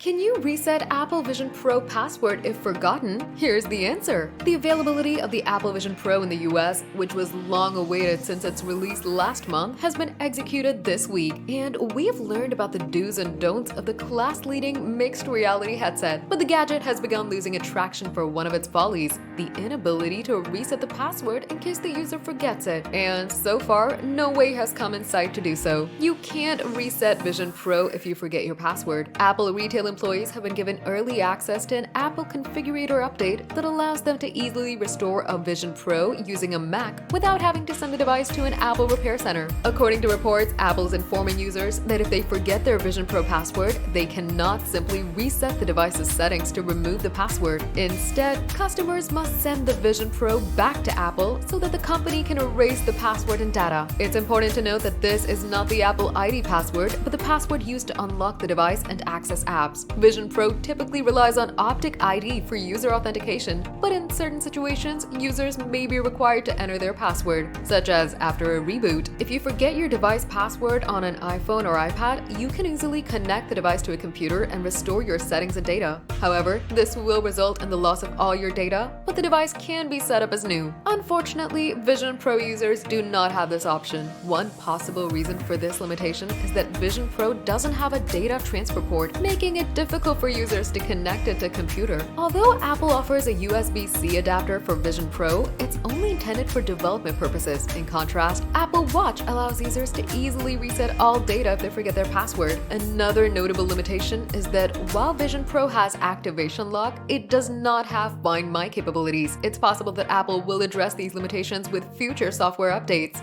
Can you reset Apple Vision Pro password if forgotten? Here's the answer. The availability of the Apple Vision Pro in the US, which was long awaited since its release last month, has been executed this week, and we've learned about the do's and don'ts of the class-leading mixed reality headset. But the gadget has begun losing attraction for one of its follies, the inability to reset the password in case the user forgets it. And so far, no way has come in sight to do so. You can't reset Vision Pro if you forget your password. Apple retail employees have been given early access to an Apple configurator update that allows them to easily restore a Vision Pro using a Mac without having to send the device to an Apple repair center. According to reports, Apple is informing users that if they forget their Vision Pro password, they cannot simply reset the device's settings to remove the password. Instead, customers must send the Vision Pro back to Apple so that the company can erase the password and data. It's important to note that this is not the Apple ID password, but the password used to unlock the device and access apps. Vision Pro typically relies on optic ID for user authentication, but in certain situations, users may be required to enter their password, such as after a reboot. If you forget your device password on an iPhone or iPad, you can easily connect the device to a computer and restore your settings and data. However, this will result in the loss of all your data, but the device can be set up as new. Unfortunately, Vision Pro users do not have this option. One possible reason for this limitation is that Vision Pro doesn't have a data transfer port, making it difficult for users to connect it to a computer. Although Apple offers a USB-C adapter for Vision Pro, it's only intended for development purposes. In contrast, Apple Watch allows users to easily reset all data if they forget their password. Another notable limitation is that while Vision Pro has activation lock, it does not have Find My capabilities. It's possible that Apple will address these limitations with future software updates.